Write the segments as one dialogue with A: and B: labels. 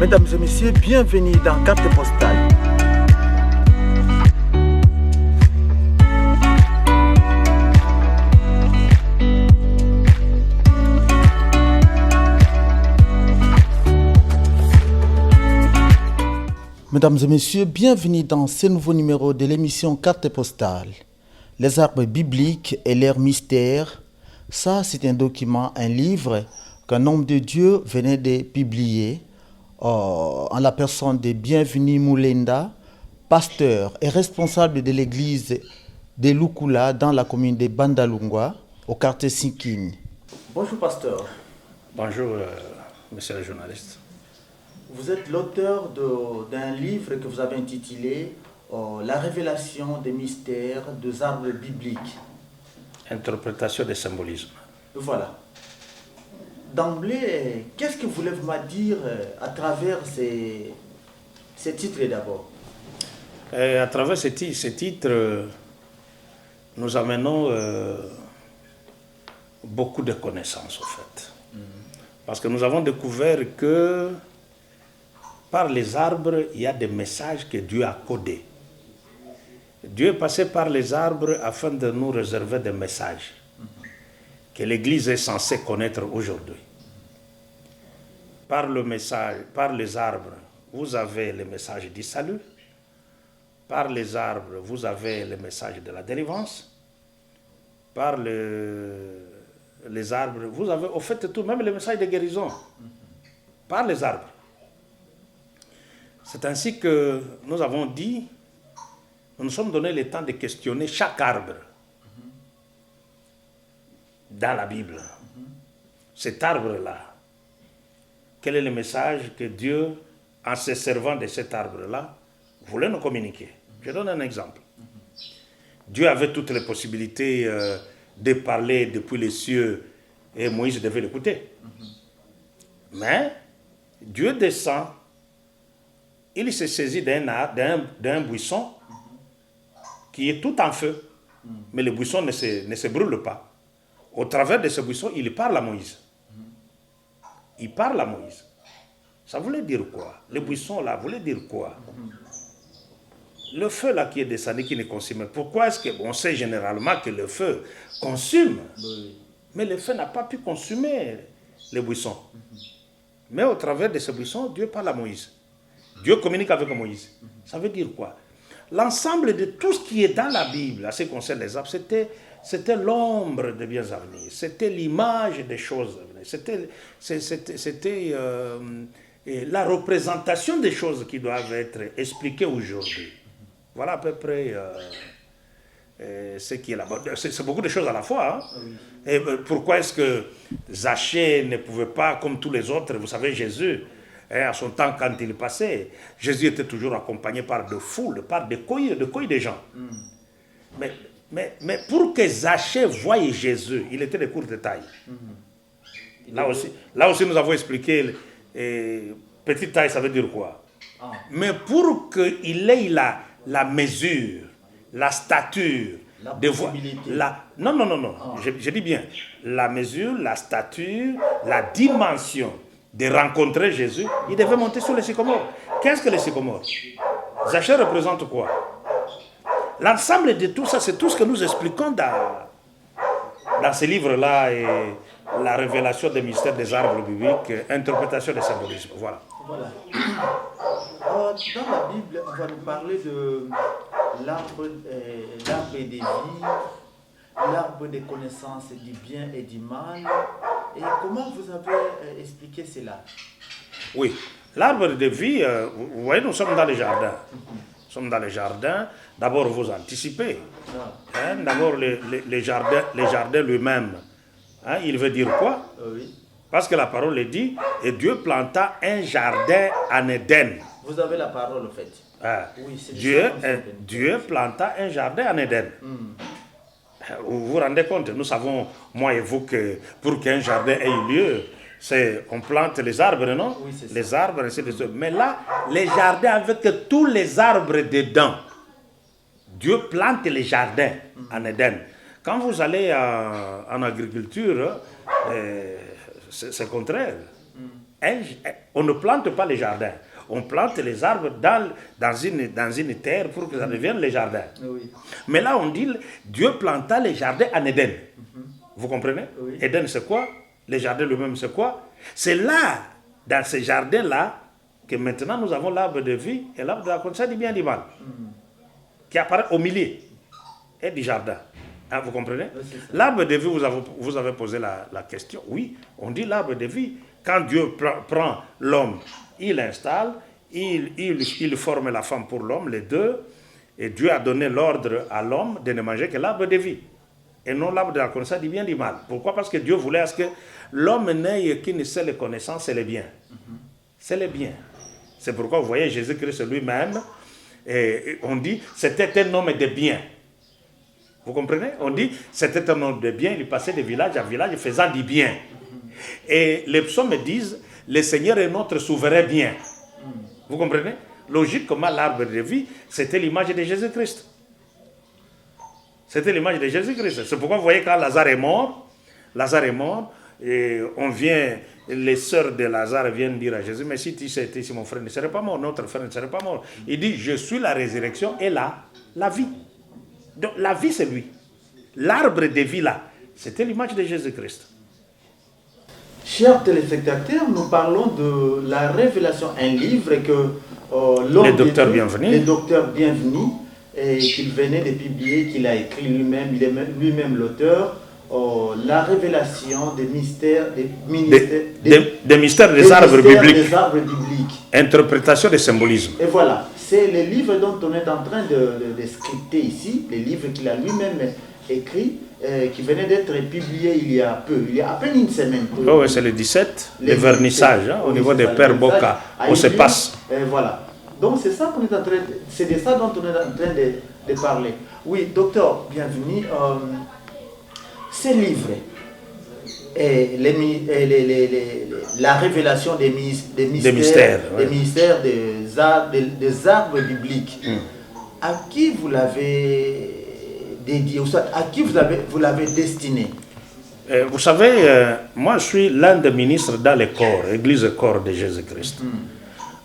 A: Mesdames et messieurs, bienvenue dans Carte Postale. Mesdames et messieurs, bienvenue dans ce nouveau numéro de l'émission Carte Postale. Les arbres bibliques et leurs mystères, ça c'est un document, un livre qu'un homme de Dieu venait de publier en la personne de Bienvenu Moulenda, pasteur et responsable de l'église de Lukula dans la commune de Bandalungwa, au quartier Sinkine. Bonjour pasteur.
B: Bonjour monsieur le journaliste.
A: Vous êtes l'auteur d'un livre que vous avez intitulé La révélation des mystères des arbres bibliques.
B: Interprétation des symbolismes.
A: Voilà. D'emblée, qu'est-ce que vous voulez me dire à travers ces titres d'abord?
B: À travers ces titres, nous amenons beaucoup de connaissances au fait. Parce que nous avons découvert que par les arbres, il y a des messages que Dieu a codés. Dieu est passé par les arbres afin de nous réserver des messages que l'Église est censée connaître aujourd'hui. Par les arbres, vous avez le message du salut. Par les arbres, vous avez le message de la délivrance. Par les arbres, vous avez au fait tout, même le message de guérison. Par les arbres. C'est ainsi que nous avons dit, nous nous sommes donné le temps de questionner chaque arbre dans la Bible. Cet arbre-là, quel est le message que Dieu, en se servant de cet arbre-là, voulait nous communiquer? Je donne un exemple. Dieu avait toutes les possibilités de parler depuis les cieux et Moïse devait l'écouter. Mais Dieu descend. Il se saisit d'un buisson qui est tout en feu, mais le buisson ne se brûle pas. Au travers de ce buisson, il parle à Moïse. Il parle à Moïse. Ça voulait dire quoi? Le buisson là voulait dire quoi? Le feu là qui est descendu, qui ne consume. Pourquoi est-ce qu'on sait généralement que le feu consume? Mais le feu n'a pas pu consumer le buisson. Mais au travers de ce buisson, Dieu parle à Moïse. Dieu communique avec Moïse. Ça veut dire quoi? L'ensemble de tout ce qui est dans la Bible, à ce qui concerne les arbres, c'était l'ombre des biens à venir. C'était l'image des choses à venir. C'était la représentation des choses qui doivent être expliquées aujourd'hui. Voilà à peu près ce qui est là-bas. C'est beaucoup de choses à la fois. Hein? Et pourquoi est-ce que Zachée ne pouvait pas, comme tous les autres, vous savez, Jésus, à son temps, quand il passait, Jésus était toujours accompagné par de foules, par des cohortes de gens. Mais pour que Zachée voie Jésus, il était de courte taille. Là aussi, nous avons expliqué, petite taille, ça veut dire quoi? Mais pour qu'il ait la mesure, la stature, non. Je dis bien, la mesure, la stature, la dimension de rencontrer Jésus, il devait monter sur les sycomores. Qu'est-ce que les sycomores? Zachée représente quoi? L'ensemble de tout ça, c'est tout ce que nous expliquons dans ce livre-là, et la révélation des mystères des arbres bibliques, interprétation des symbolismes. Voilà.
A: Dans la Bible, on va nous parler de l'arbre des vies, l'arbre des connaissances du bien et du mal. Et comment vous avez expliqué cela?
B: Oui, l'arbre de vie, vous voyez, nous sommes dans les jardins. Nous sommes dans les jardins. D'abord, vous anticipez. D'abord, les jardins lui-même. Il veut dire quoi?
A: Oui.
B: Parce que la parole dit, et Dieu planta un jardin en Éden.
A: Vous avez la parole, en fait.
B: Oui, Dieu planta un jardin en Éden. Vous vous rendez compte, nous savons, moi et vous, que pour qu'un jardin ait eu lieu, on plante les arbres, non?
A: Oui, c'est ça.
B: Les arbres, ainsi de suite. Mais là, les jardins avec tous les arbres dedans. Dieu plante les jardins en Éden. Quand vous allez en agriculture, c'est le contraire. On ne plante pas les jardins. On plante les arbres dans une terre pour que ça devienne les jardins.
A: Oui.
B: Mais là, on dit, Dieu planta les jardins en Éden. Vous comprenez?
A: Oui.
B: Éden, c'est quoi? Les jardins lui-même, c'est quoi? C'est là, dans ces jardins-là, que maintenant nous avons l'arbre de vie et l'arbre de la connaissance du bien et du mal, qui apparaît au milieu et du jardin. Hein, vous comprenez?
A: Oui,
B: l'arbre de vie, vous avez posé la question. Oui, on dit l'arbre de vie. Quand Dieu prend l'homme, il l'installe, il forme la femme pour l'homme, les deux, et Dieu a donné l'ordre à l'homme de ne manger que l'arbre de vie, et non l'arbre de la connaissance du bien et du mal. Pourquoi? Parce que Dieu voulait à ce que l'homme n'ait qu'une seule connaissance, c'est le bien. C'est le bien. C'est pourquoi vous voyez Jésus-Christ lui-même, et on dit, c'était un homme de bien. Vous comprenez? On dit, c'était un homme de bien, il passait de village à village faisant du bien. Et les psaumes disent, le Seigneur est notre souverain bien. Vous comprenez? Logiquement, l'arbre de vie, c'était l'image de Jésus-Christ. C'était l'image de Jésus-Christ. C'est pourquoi vous voyez quand Lazare est mort, et les sœurs de Lazare viennent dire à Jésus, mais si tu étais ici, mon frère ne serait pas mort, notre frère ne serait pas mort. Il dit, je suis la résurrection et la vie. Donc la vie, c'est lui. L'arbre de vie là, c'était l'image de Jésus-Christ.
A: Chers téléspectateurs, nous parlons de la révélation, un livre que l'homme
B: le docteur Bienvenu,
A: et qu'il venait de publier, qu'il a écrit lui-même, il est lui-même l'auteur, la révélation des mystères,
B: des mystères des arbres bibliques. Interprétation des symbolismes.
A: Et voilà, c'est le livre dont on est en train de scripter ici, le livre qu'il a lui-même écrit, qui venait d'être publié il y a à peine une semaine.
B: Oui, c'est le 17, le vernissage, au niveau des Pères Boca, où se passe.
A: Voilà. Donc c'est ça qu'on est en train c'est de ça dont on est en train de parler. Oui, docteur, bienvenue. Ces livres et la révélation des mystères des arbres bibliques, à qui vous l'avez dédié, ou soit à qui vous l'avez destiné?
B: Vous savez, moi je suis l'un des ministres dans le corps, Église corps de Jésus-Christ.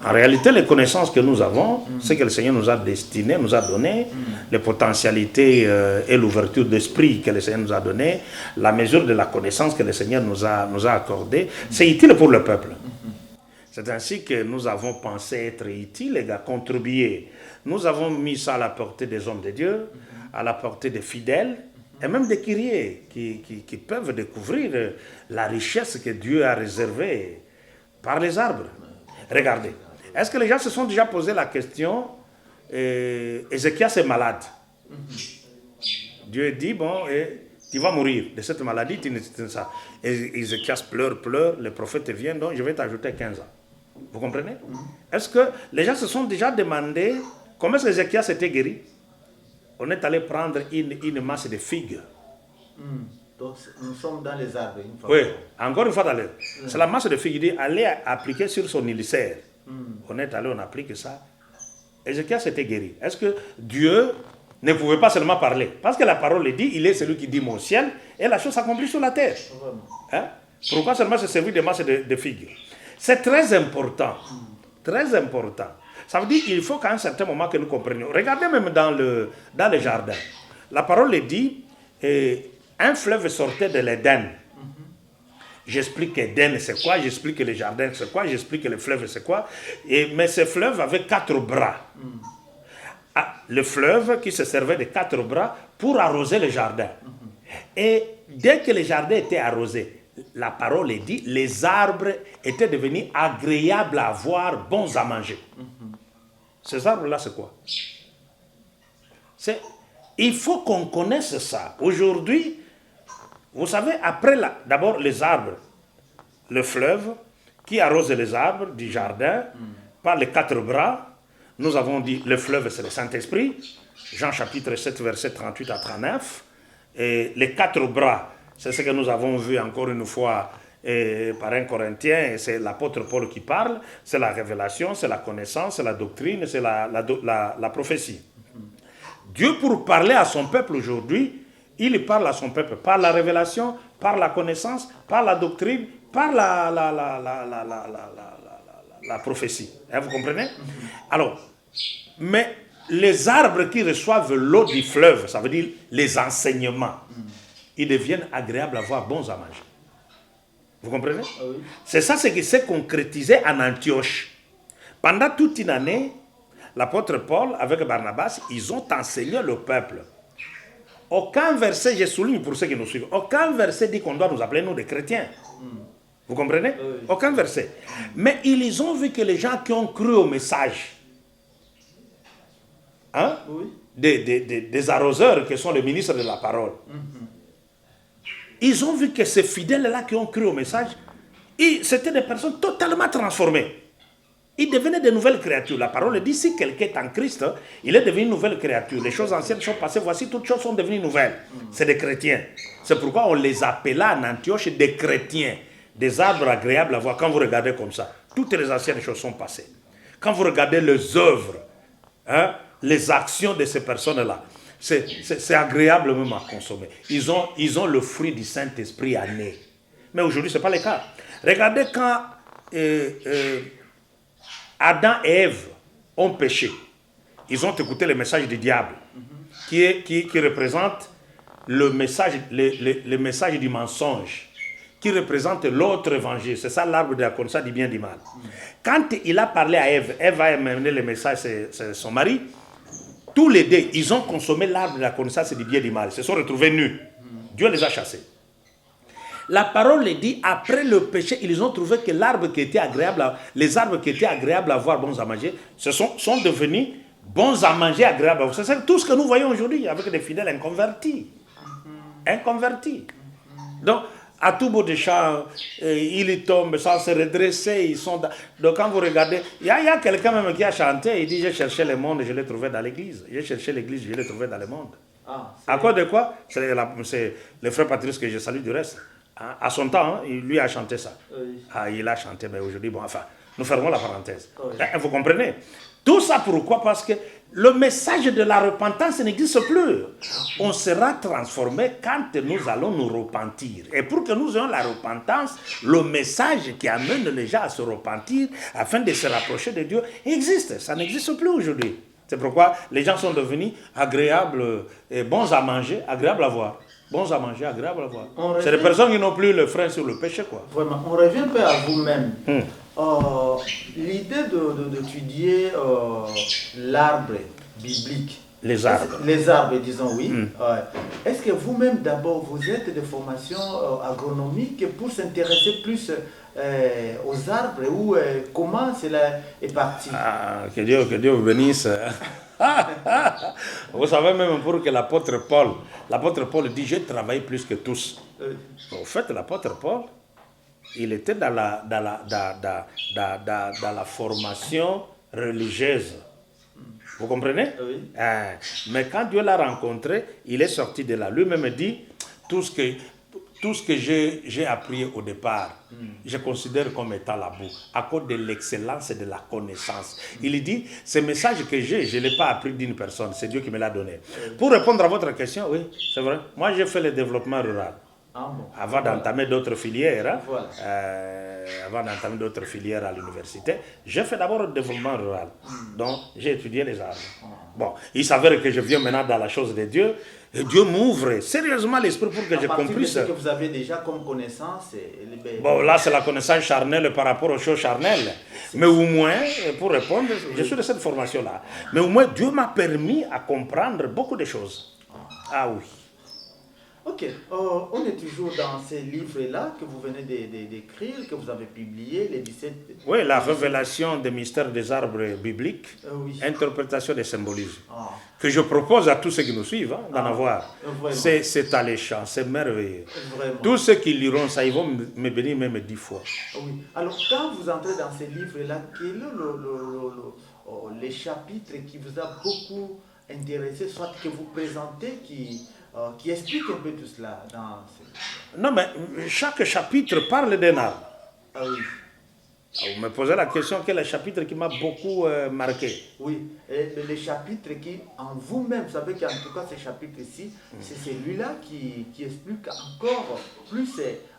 B: En réalité, les connaissances que nous avons, c'est que le Seigneur nous a destiné, nous a donné, les potentialités et l'ouverture d'esprit que le Seigneur nous a donné, la mesure de la connaissance que le Seigneur nous a accordée, c'est utile pour le peuple. C'est ainsi que nous avons pensé être utiles, les gars, contribuer. Nous avons mis ça à la portée des hommes de Dieu, à la portée des fidèles, et même des kyriés qui peuvent découvrir la richesse que Dieu a réservée par les arbres. Regardez, est-ce que les gens se sont déjà posé la question, Ézéchias est malade. Dieu dit, bon, tu vas mourir de cette maladie, tu ne ça. Et Ézéchias pleure, le prophète vient, donc je vais t'ajouter 15 ans. Vous comprenez? Est-ce que les gens se sont déjà demandé comment est-ce que Ézéchias était guéri? On est allé prendre une masse de figues.
A: Donc nous sommes dans les arbres.
B: Oui, encore une fois dans les... C'est la masse de figues. Il dit, allez appliquer sur son ulcère. On est allé, on applique ça. Ézéchias était guéri. Est-ce que Dieu ne pouvait pas seulement parler? Parce que la parole dit, il est celui qui dit mon ciel, et la chose s'accomplit sur la terre. Hein? Pourquoi seulement se servir de masse de figues? C'est très important. Très important. Ça veut dire qu'il faut qu'à un certain moment que nous comprenions. Regardez même dans le jardin. La parole dit, un fleuve sortait de l'Éden. J'explique Éden c'est quoi, j'explique le jardin c'est quoi, j'explique le fleuve c'est quoi. Mais ce fleuve avait 4 bras. Le fleuve qui se servait de 4 bras pour arroser le jardin. Et dès que le jardin était arrosé, la parole dit, les arbres étaient devenus agréables à voir, bons à manger. Ces arbres-là, c'est quoi? Il faut qu'on connaisse ça. Aujourd'hui, vous savez, après d'abord les arbres, le fleuve qui arrose les arbres du jardin par les 4 bras, nous avons dit le fleuve c'est le Saint-Esprit, Jean chapitre 7 verset 38 à 39, et les 4 bras, c'est ce que nous avons vu encore une fois par un Corinthien, et c'est l'apôtre Paul qui parle, c'est la révélation, c'est la connaissance, c'est la doctrine, c'est la prophétie. Dieu, pour parler à son peuple aujourd'hui, il parle à son peuple par la révélation, par la connaissance, par la doctrine, par la prophétie. Hein, vous comprenez? Alors, mais les arbres qui reçoivent l'eau du fleuve, ça veut dire les enseignements, ils deviennent agréables à voir, bons à manger. Vous comprenez? Oui. C'est ça ce qui s'est concrétisé en Antioche. Pendant toute une année, l'apôtre Paul avec Barnabas, ils ont enseigné le peuple. Aucun verset, je souligne pour ceux qui nous suivent, aucun verset dit qu'on doit nous appeler nous des chrétiens. Vous comprenez? Oui. Aucun verset. Mais ils ont vu que les gens qui ont cru au message, hein, oui, des arroseurs qui sont les ministres de la parole, ils ont vu que ces fidèles-là qui ont cru au message, c'était des personnes totalement transformées. Ils devenaient de nouvelles créatures. La parole dit, si quelqu'un est en Christ, il est devenu une nouvelle créature. Les choses anciennes sont passées, voici, toutes choses sont devenues nouvelles. C'est des chrétiens. C'est pourquoi on les appela en Antioche des chrétiens, des arbres agréables à voir. Quand vous regardez comme ça, toutes les anciennes choses sont passées. Quand vous regardez les œuvres, hein, les actions de ces personnes-là, c'est agréable même à consommer. Ils ont le fruit du Saint-Esprit à nez. Mais aujourd'hui, ce n'est pas le cas. Regardez quand Adam et Ève ont péché. Ils ont écouté le message du diable, qui représente le message du mensonge, qui représente l'autre évangile. C'est ça l'arbre de la connaissance du bien et du mal. Quand il a parlé à Ève, Ève a amené le message, c'est son mari. Tous les deux, ils ont consommé l'arbre de la connaissance du bien et du mal. Ils se sont retrouvés nus. Dieu les a chassés. La parole dit, après le péché, ils ont trouvé que l'arbre qui était agréable, les arbres qui étaient agréables à voir, bons à manger, sont devenus bons à manger, agréables à voir. C'est tout ce que nous voyons aujourd'hui avec des fidèles inconvertis. Inconvertis. Donc, à tout bout de champ, ils tombent sans se redresser. Donc, quand vous regardez, il y a quelqu'un même qui a chanté, il dit, j'ai cherché le monde, je l'ai trouvé dans l'église. J'ai cherché l'église, je l'ai trouvé dans le monde. À cause de quoi? C'est le frère Patrice que je salue du reste. À son temps, lui a chanté ça. Oui. Il a chanté, mais aujourd'hui, bon, enfin, nous fermons la parenthèse. Oui. Vous comprenez? Tout ça pourquoi? Parce que le message de la repentance n'existe plus. On sera transformé quand nous allons nous repentir. Et pour que nous ayons la repentance, le message qui amène les gens à se repentir afin de se rapprocher de Dieu existe. Ça n'existe plus aujourd'hui. C'est pourquoi les gens sont devenus agréables et bons à manger, agréables à voir. Bons à manger, agréables à voir. C'est des personnes qui n'ont plus le frein sur le péché, quoi.
A: Vraiment, on revient un peu à vous-même. L'idée d'étudier l'arbre biblique.
B: Les arbres.
A: Les arbres, disons, oui. Est-ce que vous-même, d'abord, vous êtes de formation agronomique pour s'intéresser plus aux arbres ou comment cela est parti?
B: Que Dieu vous bénisse. Vous savez, même pour que l'apôtre Paul dit, j'ai travaillé plus que tous. En fait, l'apôtre Paul, il était dans la formation religieuse. Vous comprenez? Oui. Mais quand Dieu l'a rencontré, il est sorti de là. Lui-même dit, tout ce que j'ai appris au départ, je considère comme étant la boue, à cause de l'excellence et de la connaissance. Il dit, ce message que j'ai, je ne l'ai pas appris d'une personne, c'est Dieu qui me l'a donné. Pour répondre à votre question, oui, c'est vrai. Moi, j'ai fait le développement rural. Avant d'entamer d'autres filières, avant d'entamer d'autres filières à l'université, j'ai fait d'abord le développement rural. Donc, j'ai étudié les arbres. Bon, il s'avère que je viens maintenant dans la chose de Dieu. Et Dieu m'ouvre sérieusement l'esprit pour que je comprenne
A: ce que vous avez déjà comme connaissance.
B: Bon, là, c'est la connaissance charnelle par rapport aux choses charnelles. Mais au moins, pour répondre, je suis de cette formation-là. Mais au moins, Dieu m'a permis à comprendre beaucoup de choses. Ah oui.
A: Ok, on est toujours dans ces livres-là que vous venez d'écrire, que vous avez publié, les 17...
B: Oui, la révélation des mystères des arbres bibliques, oui. Interprétation des symbolismes, que je propose à tous ceux qui nous suivent d'en avoir. C'est alléchant, c'est merveilleux. Vraiment. Tous ceux qui liront ça, ils vont me bénir même 10 fois.
A: Oui. Alors, quand vous entrez dans ces livres-là, quel est les chapitres qui vous a beaucoup intéressé, soit que vous présentez, qui explique un peu tout cela dans
B: Non, mais chaque chapitre parle d'un arbre.
A: Ah oui.
B: Vous me posez la question, quel est le chapitre qui m'a beaucoup marqué?
A: Oui, et les chapitres qui, en vous-même, vous savez qu'en tout cas, ce chapitre-ci, c'est celui-là qui explique encore plus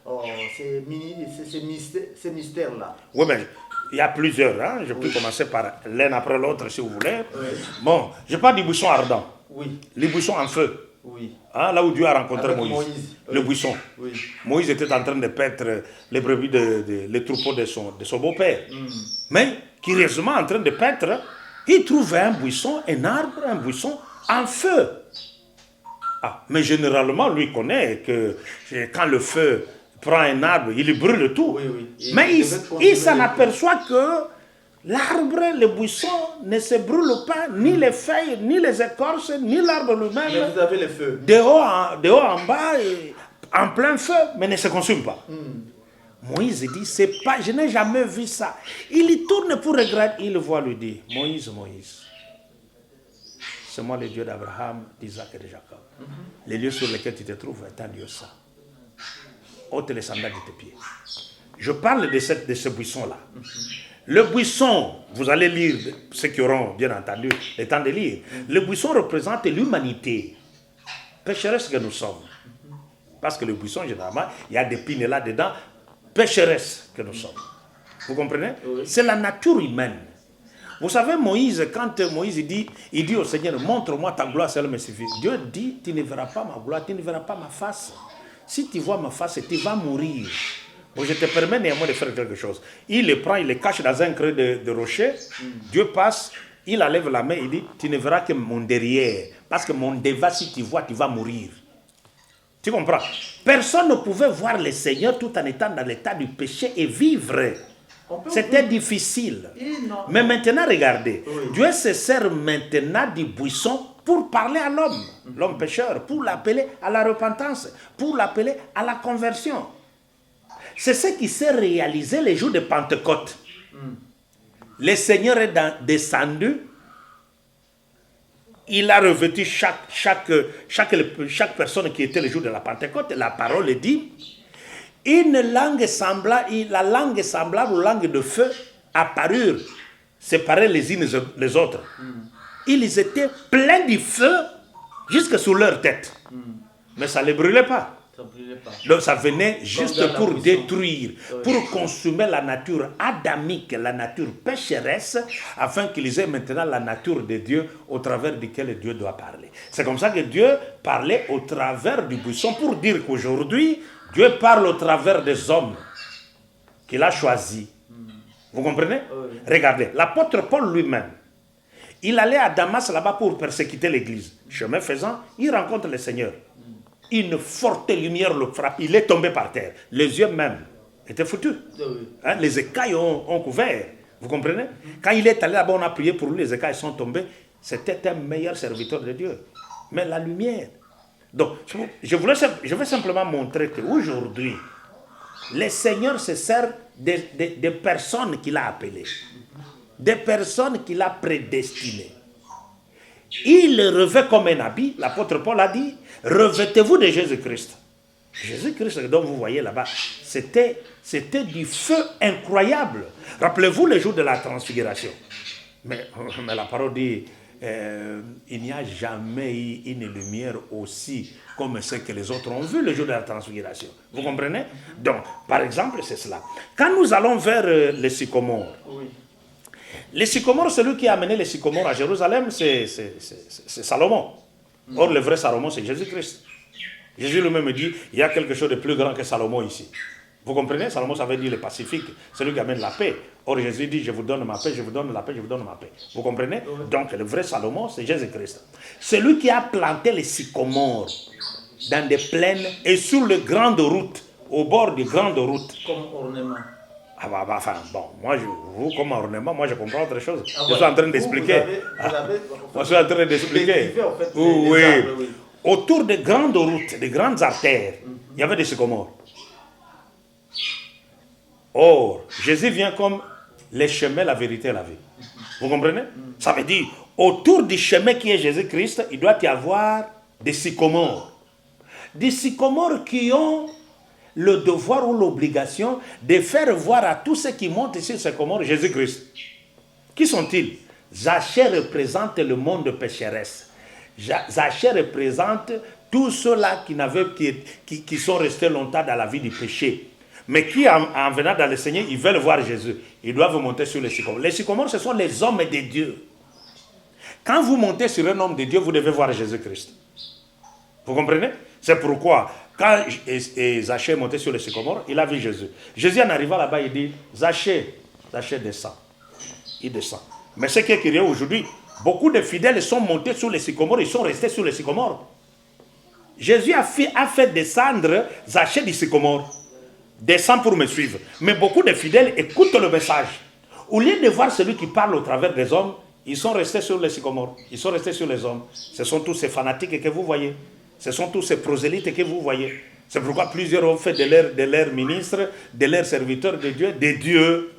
A: Oh, ces mystères-là.
B: Oui, mais il y a plusieurs. Hein? Je peux commencer par l'un après l'autre si vous voulez.
A: Oui.
B: Bon, je parle du buisson ardent.
A: Oui.
B: Les buissons en feu.
A: Oui.
B: Hein, là où Dieu a rencontré
A: Avec
B: Moïse.
A: Moïse.
B: Le
A: Oui.
B: buisson.
A: Oui.
B: Moïse était en train de paître les brebis, les troupeaux de son beau-père. Mais, curieusement, en train de paître, il trouve un buisson, un arbre, un buisson en feu. Ah, mais généralement, lui connaît que quand le feu prend un arbre, il brûle tout.
A: Oui, oui.
B: Mais il s'en aperçoit que l'arbre, le buisson ne se brûle pas, ni les feuilles, ni les écorces, ni l'arbre lui-même.
A: Mais vous avez le feu.
B: De haut en bas, en plein feu, mais ne se consume pas. Moïse dit, c'est pas, je n'ai jamais vu ça. Il y tourne pour regarder, il voit lui dire, Moïse, Moïse, c'est moi le Dieu d'Abraham, d'Isaac et de Jacob. Les lieux sur lesquels tu te trouves est un lieu saint. Ôte les sandales de tes pieds. Je parle de ce buisson-là. Le buisson, vous allez lire, ceux qui auront bien entendu le temps de lire, le buisson représente l'humanité, pécheresse que nous sommes. Parce que le buisson, généralement, il y a des pines là-dedans, pécheresse que nous sommes. Vous comprenez? Oui. C'est la nature humaine. Vous savez, Moïse, quand Moïse il dit au Seigneur, montre-moi ta gloire, celle me suffit. Dieu dit, tu ne verras pas ma gloire, tu ne verras pas ma face. Si tu vois ma face, tu vas mourir. Bon, je te permets néanmoins de faire quelque chose. Il le prend, il le cache dans un creux de rocher. Dieu passe, il enlève la main, il dit, tu ne verras que mon derrière. Parce que mon devant, si tu vois, tu vas mourir. Tu comprends? Personne ne pouvait voir le Seigneur tout en étant dans l'état du péché et vivre. C'était difficile. Mais maintenant, regardez. Oui. Dieu se sert maintenant du buisson pour parler à l'homme, l'homme pécheur, pour l'appeler à la repentance, pour l'appeler à la conversion. C'est ce qui s'est réalisé les jours de Pentecôte. Le Seigneur est descendu. Il a revêtu chaque personne qui était le jour de la Pentecôte. La parole dit, la langue semblable aux langues de feu apparurent, séparées les unes les autres. Ils étaient pleins du feu jusque sous leur tête. Mais ça ne les brûlait pas. Donc ça venait juste pour détruire, pour consumer la nature adamique, la nature pécheresse, afin qu'ils aient maintenant la nature de Dieu au travers duquel Dieu doit parler. C'est comme ça que Dieu parlait au travers du buisson pour dire qu'aujourd'hui, Dieu parle au travers des hommes qu'il a choisis. Vous comprenez? Oui. Regardez, l'apôtre Paul lui-même, il allait à Damas là-bas pour persécuter l'église. Chemin faisant, il rencontre le Seigneur. Une forte lumière le frappe. Il est tombé par terre. Les yeux même étaient foutus. Oui. Hein, les écailles ont couvert. Vous comprenez? Quand il est allé là-bas, on a prié pour lui, les écailles sont tombées. C'était un meilleur serviteur de Dieu. Mais la lumière. Donc, je vais simplement montrer qu'aujourd'hui, le Seigneur se sert des personnes qu'il a appelées, des personnes qu'il a prédestinées. Il le revêt comme un habit. L'apôtre Paul a dit, revêtez-vous de Jésus-Christ. Jésus-Christ, dont vous voyez là-bas, c'était du feu incroyable. Rappelez-vous le jour de la transfiguration. Mais la parole dit, il n'y a jamais eu une lumière aussi comme ce que les autres ont vu le jour de la transfiguration. Vous comprenez? Donc, par exemple, c'est cela. Quand nous allons vers les sycomores, les sycomores, celui qui a amené les sycomores à Jérusalem, c'est Salomon. Or, le vrai Salomon, c'est Jésus-Christ. Jésus lui-même dit, il y a quelque chose de plus grand que Salomon ici. Vous comprenez? Salomon, ça veut dire le pacifique, celui qui amène la paix. Or, Jésus dit, je vous donne ma paix, je vous donne la paix, je vous donne ma paix. Vous comprenez? Donc, le vrai Salomon, c'est Jésus-Christ. Celui qui a planté les sycomores dans des plaines et sur les grandes routes, au bord des grandes routes.
A: Comme ornement.
B: Ah bah, enfin, bon, vous comme ornement, moi je comprends autre chose. Je suis en train d'expliquer. Je suis en train d'expliquer. Oui. Autour des grandes routes, des grandes artères, il y avait des sycomores. Or, Jésus vient comme les chemins, la vérité et la vie. Vous comprenez? Ça veut dire, autour du chemin qui est Jésus-Christ, il doit y avoir des sycomores. Des sycomores qui ont le devoir ou l'obligation de faire voir à tous ceux qui montent sur ces sycomores Jésus-Christ. Qui sont-ils? Zachée représente le monde pécheresse. Zachée représente tous ceux-là qui sont restés longtemps dans la vie du péché, mais qui, en venant dans le Seigneur, ils veulent voir Jésus, ils doivent monter sur les sycomores. Les sycomores, ce sont les hommes de Dieu. Quand vous montez sur un homme de Dieu, vous devez voir Jésus-Christ. Vous comprenez? C'est pourquoi, quand Zachée est monté sur les sycomores, il a vu Jésus. Jésus, en arrivant là-bas, il dit, Zachée, descend. Il descend. Mais ce qui est curieux aujourd'hui, beaucoup de fidèles sont montés sur les sycomores, ils sont restés sur les sycomores. Jésus a fait descendre Zachée du sycomore. Descends pour me suivre. Mais beaucoup de fidèles écoutent le message. Au lieu de voir celui qui parle au travers des hommes, ils sont restés sur les sycomores. Ils sont restés sur les hommes. Ce sont tous ces fanatiques que vous voyez. Ce sont tous ces prosélytes que vous voyez. C'est pourquoi plusieurs ont fait de leurs ministres, de leurs serviteurs de Dieu, des dieux,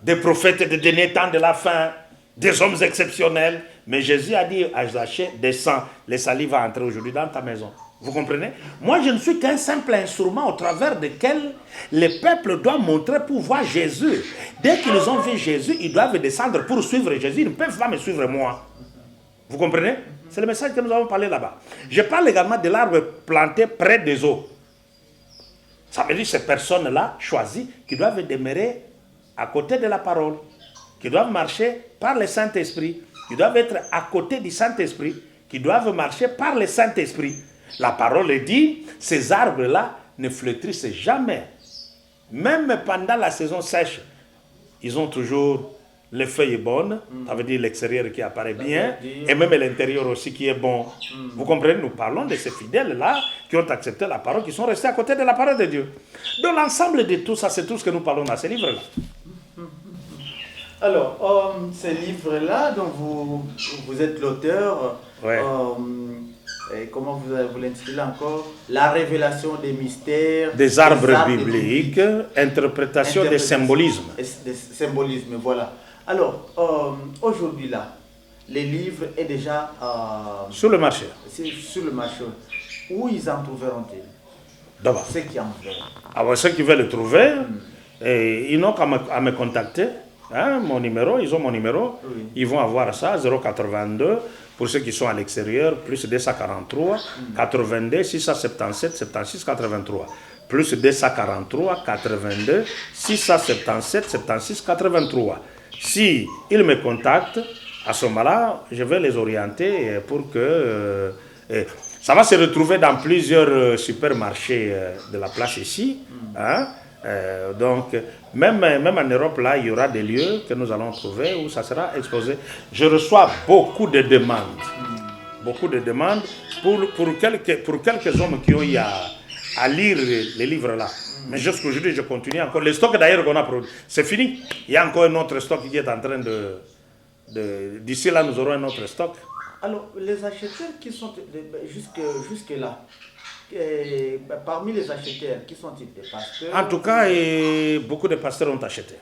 B: des prophètes de dernier temps de la fin, des hommes exceptionnels. Mais Jésus a dit à Zachée, descends, le salut va entrer aujourd'hui dans ta maison. Vous comprenez? Moi, je ne suis qu'un simple instrument au travers duquel le peuple doit montrer pour voir Jésus. Dès qu'ils ont vu Jésus, ils doivent descendre pour suivre Jésus. Ils ne peuvent pas me suivre moi. Vous comprenez? C'est le message que nous avons parlé là-bas. Je parle également de l'arbre planté près des eaux. Ça veut dire ces personnes-là choisies qui doivent demeurer à côté de la parole, qui doivent marcher par le Saint-Esprit, qui doivent être à côté du Saint-Esprit, qui doivent marcher par le Saint-Esprit. La parole dit, ces arbres-là ne flétrissent jamais. Même pendant la saison sèche, ils ont toujours les feuilles bonnes, ça veut dire l'extérieur qui apparaît bien, et même l'intérieur aussi qui est bon. Vous comprenez, nous parlons de ces fidèles-là qui ont accepté la parole, qui sont restés à côté de la parole de Dieu. Donc l'ensemble de tout ça, c'est tout ce que nous parlons dans ces livres-là.
A: Alors, ces livres-là, dont vous êtes l'auteur,
B: Ouais.
A: et comment vous l'intitulez encore? La révélation des mystères.
B: Des arbres bibliques, interprétation des symbolismes.
A: Des symbolismes, voilà. Alors, aujourd'hui là, les livres est déjà
B: Sur le marché.
A: sur le marché. Où ils en trouveront-ils?
B: D'abord.
A: Ceux qui en veulent.
B: Alors, ceux qui veulent le trouver, ils n'ont qu'à me contacter. Hein, mon numéro, ils ont mon numéro.
A: Oui.
B: Ils vont avoir ça, 082, pour ceux qui sont à l'extérieur, plus 243, 82, 677, 76, 83. Plus 243, 82, 677, 76, 83. Si ils me contactent, à ce moment-là, je vais les orienter pour que... ça va se retrouver dans plusieurs supermarchés de la place ici. Hein? Donc, même en Europe, là, il y aura des lieux que nous allons trouver où ça sera exposé. Je reçois beaucoup de demandes. Beaucoup de demandes pour quelques hommes qui ont eu à lire les livres-là. Mais jusqu'aujourd'hui, je continue encore. Le stock d'ailleurs qu'on a produit, c'est fini. Il y a encore un autre stock qui est en train d'ici là, nous aurons un autre stock.
A: Alors, les acheteurs qui sont jusque-là, parmi les acheteurs, qui sont-ils? Des pasteurs?
B: En tout cas, beaucoup de pasteurs ont acheté.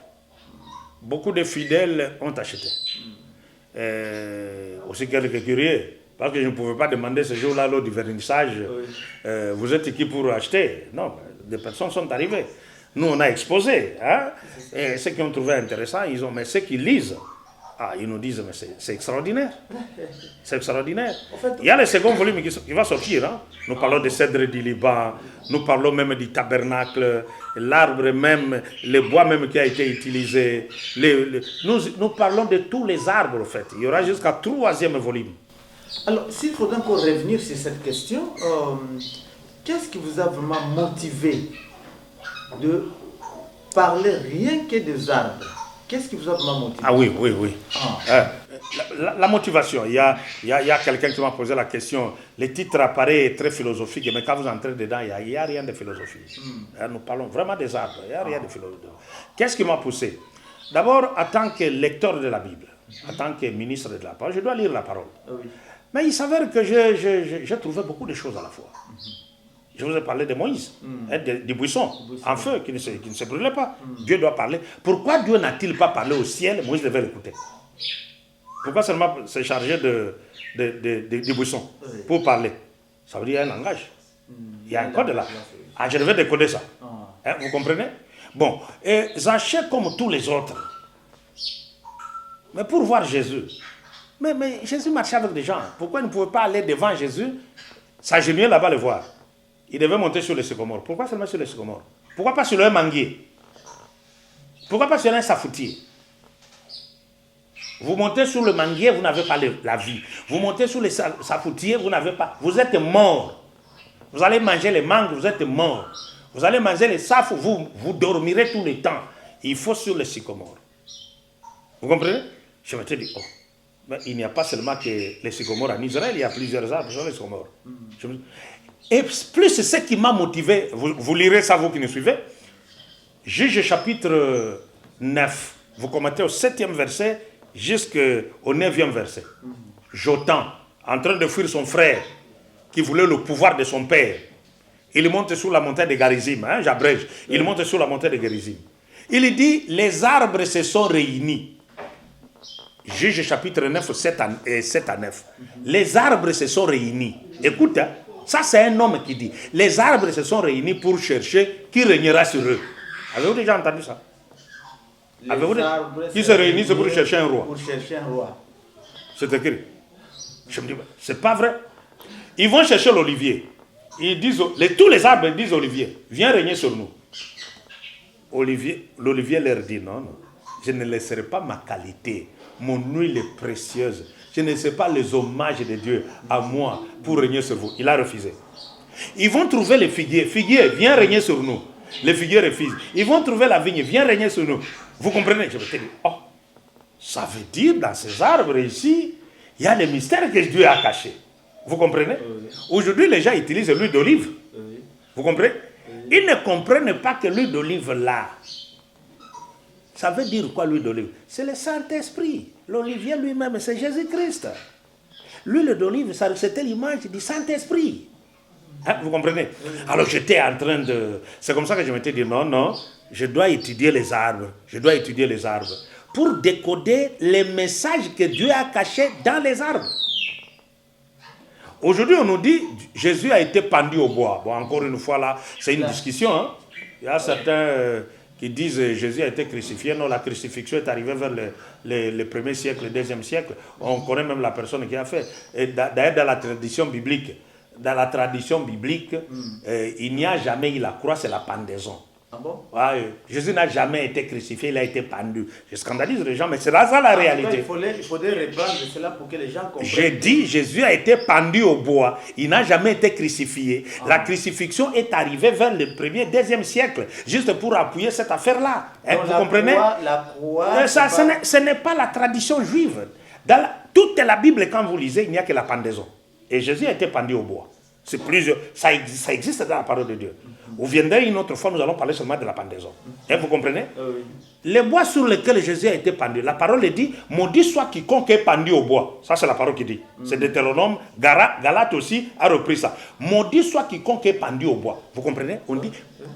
B: Beaucoup de fidèles ont acheté. Aussi quelques curieux, parce que je ne pouvais pas demander ce jour-là lors du vernissage, oui. Vous êtes qui pour acheter? Non, des personnes sont arrivées. Nous, on a exposé. Hein? Et ceux qui ont trouvé intéressant, mais ceux qui lisent, ils nous disent, mais c'est extraordinaire. C'est extraordinaire. En fait, il y a le second volume qui va sortir. Hein? Nous parlons des cèdres du Liban, nous parlons même du tabernacle, l'arbre même, le bois même qui a été utilisé. Nous parlons de tous les arbres, en fait. Il y aura jusqu'à 3e volume.
A: Alors, s'il faudrait encore revenir sur cette question, qu'est-ce qui vous a vraiment motivé de parler rien que des arbres? Qu'est-ce qui vous a vraiment motivé?
B: Ah oui. La motivation, il y a quelqu'un qui m'a posé la question. Le titre apparaît très philosophique, mais quand vous entrez dedans, il n'y a rien de philosophie. Nous parlons vraiment des arbres, il n'y a rien de philosophie. Qu'est-ce qui m'a poussé? D'abord, en tant que lecteur de la Bible, en tant que ministre de la parole, je dois lire la parole. Oui. Mais il s'avère que j'ai trouvé beaucoup de choses à la fois. Je vous ai parlé de Moïse, du buisson en feu qui ne se brûlait pas. Dieu doit parler. Pourquoi Dieu n'a-t-il pas parlé au ciel? Moïse devait l'écouter. Pourquoi seulement se charger du buisson pour parler? Ça veut dire un langage. Il y a un code là. Je devais décoder ça. Hein, vous comprenez? Bon, et Zachée comme tous les autres. Mais pour voir Jésus. Mais Jésus marchait avec des gens. Pourquoi il ne pouvait pas aller devant Jésus? s'agenouiller là-bas le voir. Il devait monter sur le sycomore. Pourquoi seulement sur le sycomore? Pourquoi pas sur un manguier? Pourquoi pas sur un safoutier? Vous montez sur le manguier, vous n'avez pas la vie. Vous montez sur le safoutier, vous n'avez pas. Vous êtes mort. Vous allez manger les mangues, vous êtes mort. Vous allez manger les safes, vous dormirez tout le temps. Il faut sur le sycomore. Vous comprenez? Je me suis dit, oh, mais il n'y a pas seulement que les sycomores en Israël, il y a plusieurs arbres sur les sycomores. Et plus c'est ce qui m'a motivé, vous lirez ça, vous qui nous suivez. Juge chapitre 9, vous commentez au 7e verset jusqu'au 9e verset. Jotham, en train de fuir son frère, qui voulait le pouvoir de son père. Il monte sur la montagne de Garizim, hein, j'abrège. Il monte sur la montagne de Garizim. Il dit, les arbres se sont réunis. Juge chapitre 9, 7 à 9. Les arbres se sont réunis. Écoute, hein, ça c'est un homme qui dit, les arbres se sont réunis pour chercher qui régnera sur eux. Avez-vous déjà entendu ça? Qui se réunissent pour chercher un roi.
C: Pour chercher un roi.
B: C'est écrit. Je me dis, c'est pas vrai. Ils vont chercher l'olivier. Ils disent, tous les arbres disent Olivier, viens régner sur nous. L'olivier leur dit, non, non, je ne laisserai pas ma qualité, mon huile est précieuse. Je ne laisserai pas les hommages de Dieu à moi pour régner sur vous. Il a refusé. Ils vont trouver les figuiers. Figuier, viens régner sur nous. Les figuiers refusent. Ils vont trouver la vigne, viens régner sur nous. Vous comprenez? Je me dis, oh, ça veut dire dans ces arbres ici, il y a des mystères que Dieu a cachés. Vous comprenez? Aujourd'hui, les gens utilisent l'huile d'olive. Vous comprenez? Ils ne comprennent pas que l'huile d'olive là, ça veut dire quoi l'huile d'olive? C'est le Saint-Esprit. L'olivier lui-même, c'est Jésus-Christ. L'huile d'olive, c'était l'image du Saint-Esprit. Hein, vous comprenez? Alors j'étais en train de... C'est comme ça que je m'étais dit, non, non, je dois étudier les arbres. Je dois étudier les arbres. Pour décoder les messages que Dieu a cachés dans les arbres. Aujourd'hui, on nous dit Jésus a été pendu au bois. Bon, encore une fois, là, c'est une discussion. Hein? Il y a certains qui disent Jésus a été crucifié. Non, la crucifixion est arrivée vers le 1er siècle, le 2e siècle. On connaît même la personne qui a fait. Et d'ailleurs, dans la tradition biblique, il n'y a jamais eu la croix, c'est la pendaison.
C: Ah bon?
B: Ouais, Jésus n'a jamais été crucifié, il a été pendu. Je scandalise les gens, mais c'est là ça la réalité.
C: Il faudrait reprendre cela pour que les gens comprennent.
B: J'ai dit, Jésus a été pendu au bois, il n'a jamais été crucifié. La crucifixion est arrivée vers le 1er, 2e siècle, juste pour appuyer cette affaire-là. Hein, vous comprenez?
C: La croix,
B: ce n'est pas la tradition juive. Dans toute la Bible, quand vous lisez, il n'y a que la pendaison. Et Jésus a été pendu au bois. C'est plusieurs, ça existe dans la parole de Dieu. Vous viendrez une autre fois, nous allons parler seulement de la pendaison. Et vous comprenez?
C: Oui.
B: Les bois sur lesquels Jésus a été pendu, la parole dit, maudit soit quiconque est pendu au bois. Ça, c'est la parole qui dit. C'est Deutéronome, Galate aussi a repris ça. Maudit soit quiconque est pendu au bois. Vous comprenez? On dit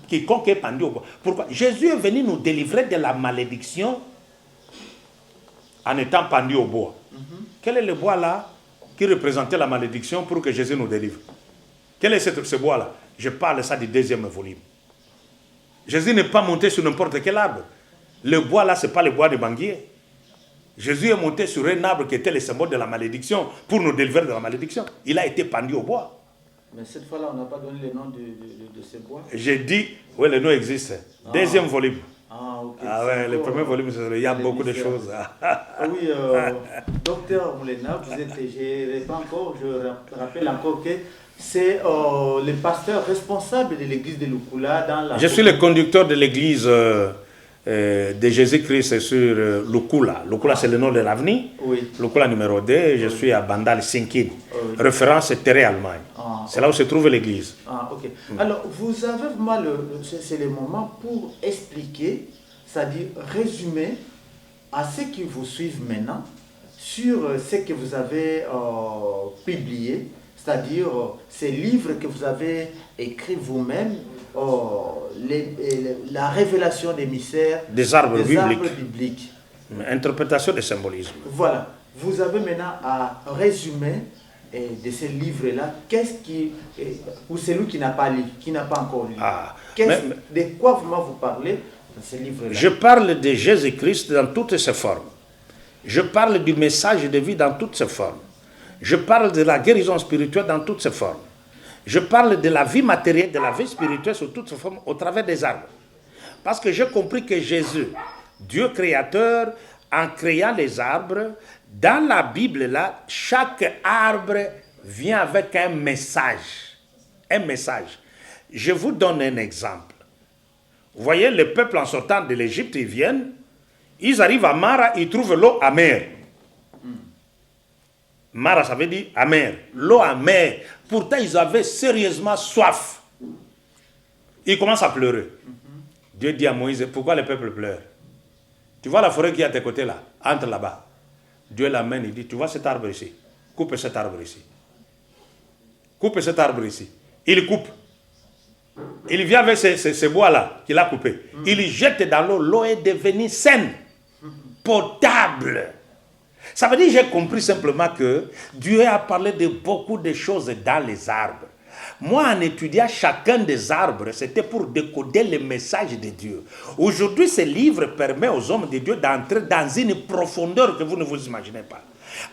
B: quiconque est pendu au bois. Pourquoi? Jésus est venu nous délivrer de la malédiction en étant pendu au bois. Quel est le bois là qui représentait la malédiction pour que Jésus nous délivre? Quel est ce bois-là? Je parle ça du 2e volume. Jésus n'est pas monté sur n'importe quel arbre. Le bois là, ce n'est pas le bois de manguier. Jésus est monté sur un arbre qui était le symbole de la malédiction pour nous délivrer de la malédiction. Il a été pendu au bois.
C: Mais cette fois-là, on n'a pas donné le nom de ce bois.
B: J'ai dit, oui, le nom existe. 2e volume.
C: Ah, ok.
B: Ah ouais, le 1er volume, il y a beaucoup de choses.
C: Oui, docteur Moulena, vous êtes, je rappelle encore que c'est le pasteur responsable de l'église de Lukula dans la...
B: Je suis le conducteur de l'église de Jésus-Christ sur Lukula. Lukula, c'est le nom de l'avenue.
C: Oui.
B: Lukula numéro 2, je suis à Bandal Sinkin. Référence Terre Allemagne. C'est là où se trouve l'église.
C: Ah, ok. Alors, vous avez vraiment c'est le moment pour expliquer, c'est-à-dire résumer à ceux qui vous suivent maintenant sur ce que vous avez publié, c'est-à-dire ces livres que vous avez écrits vous-même, la révélation des mystères
B: des arbres bibliques.
C: bibliques.
B: Interprétation des symbolismes.
C: Voilà. Vous avez maintenant à résumer de ces livres-là, ou celui qui n'a pas lu, qui n'a pas encore lu. De quoi vraiment vous parlez dans ces livres-là?
B: Je parle de Jésus-Christ dans toutes ses formes. Je parle du message de vie dans toutes ses formes. Je parle de la guérison spirituelle dans toutes ses formes. Je parle de la vie matérielle, de la vie spirituelle sous toutes ses formes au travers des arbres. Parce que j'ai compris que Jésus, Dieu créateur, en créant les arbres, dans la Bible, là, chaque arbre vient avec un message. Un message. Je vous donne un exemple. Vous voyez, le peuple en sortant de l'Égypte, ils viennent, ils arrivent à Mara, ils trouvent l'eau amère. Mara, ça veut dire amère. L'eau amère. Pourtant, ils avaient sérieusement soif. Ils commencent à pleurer. Dieu dit à Moïse, pourquoi le peuple pleure? Tu vois la forêt qui est à tes côtés là, entre là-bas. Dieu l'amène, il dit, tu vois cet arbre ici? Coupe cet arbre ici. Coupe cet arbre ici. Il coupe. Il vient avec ces bois-là qu'il a coupés. Il jette dans l'eau. L'eau est devenue saine, potable. Ça veut dire que j'ai compris simplement que Dieu a parlé de beaucoup de choses dans les arbres. Moi, en étudiant chacun des arbres, c'était pour décoder le message de Dieu. Aujourd'hui, ce livre permet aux hommes de Dieu d'entrer dans une profondeur que vous ne vous imaginez pas.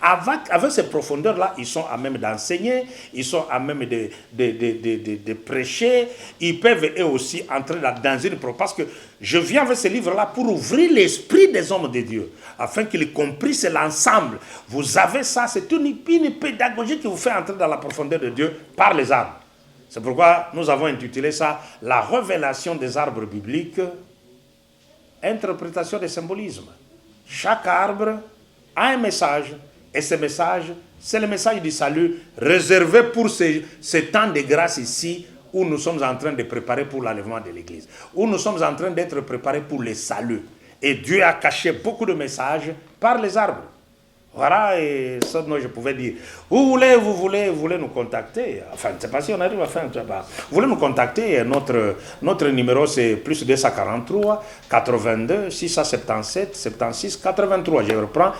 B: Avec ces profondeurs-là, ils sont à même d'enseigner, ils sont à même de prêcher, ils peuvent eux aussi entrer dans une profondeur. Parce que je viens avec ce livre-là pour ouvrir l'esprit des hommes de Dieu, afin qu'ils comprennent l'ensemble. Vous avez ça, c'est une pédagogie qui vous fait entrer dans la profondeur de Dieu par les arbres. C'est pourquoi nous avons intitulé ça « La révélation des arbres bibliques, interprétation des symbolismes ». Chaque arbre a un message, et ce message, c'est le message du salut réservé pour ce temps de grâce ici, où nous sommes en train de préparer pour l'enlèvement de l'Église, où nous sommes en train d'être préparés pour le salut. Et Dieu a caché beaucoup de messages par les arbres. Voilà, et ça, non, je pouvais dire. Vous voulez nous contacter. Enfin, je ne sais pas si on arrive à faire un travail. Vous voulez nous contacter. Notre numéro, c'est plus 243 82 677 76 83. Je reprends.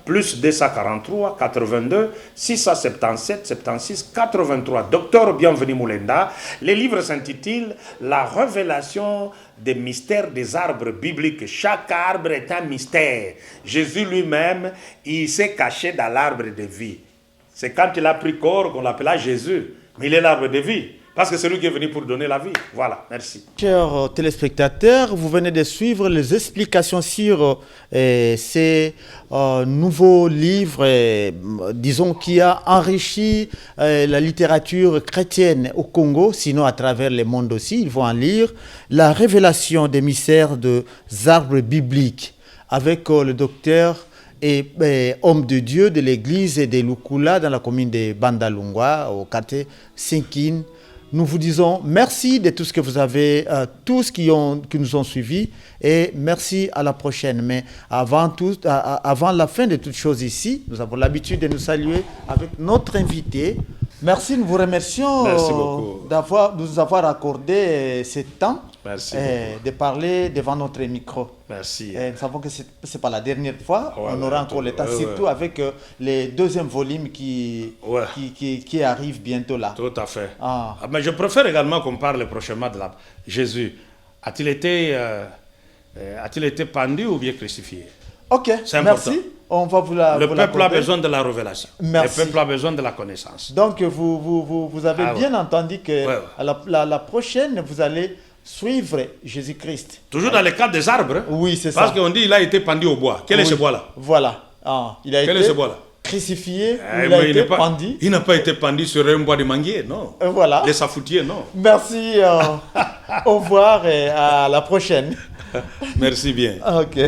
B: Plus 243 82 677 76 83. Docteur Bienvenu Moulenda. Le livre s'intitule La révélation des mystères des arbres bibliques. Chaque arbre est un mystère. Jésus lui-même, il s'est caché dans l'arbre de vie. C'est quand il a pris corps qu'on l'appela Jésus. Mais il est l'arbre de vie. Parce que c'est lui qui est venu pour donner la vie. Voilà, merci.
A: Chers téléspectateurs, vous venez de suivre les explications sur ces nouveaux livres, disons, qui a enrichi la littérature chrétienne au Congo, sinon à travers le monde aussi. Ils vont en lire La révélation des mystères des arbres bibliques avec le docteur et homme de Dieu de l'église de Lukula dans la commune de Bandalungwa, au quartier Sinkine. Nous vous disons merci de tout ce que vous avez, tous qui nous ont suivis, et merci à la prochaine. Mais avant la fin de toutes choses ici, nous avons l'habitude de nous saluer avec notre invité. Merci, nous vous remercions de nous avoir accordé ce temps de parler devant notre micro.
B: Merci.
A: Nous savons que ce n'est pas la dernière fois, on aura encore le temps, surtout avec le deuxième volume qui arrive bientôt là.
B: Tout à fait. Mais je préfère également qu'on parle prochainement de Jésus. A-t-il été pendu ou bien crucifié?
A: Ok, merci. On va
B: le peuple a besoin de la révélation.
A: Merci.
B: Le peuple a besoin de la connaissance.
A: Donc, vous avez bien entendu que la prochaine, vous allez suivre Jésus-Christ.
B: Toujours dans le cadre des arbres.
A: Oui, c'est ça.
B: Parce qu'on dit qu'il a été pendu au bois. Quel est ce bois-là?
A: Voilà. Il a été crucifié, il a été pendu.
B: Il n'a pas été pendu sur un bois de manguier, non.
A: Voilà.
B: Les safoutiers, non.
A: Merci. Au revoir et à la prochaine.
B: Merci bien.
A: Ok.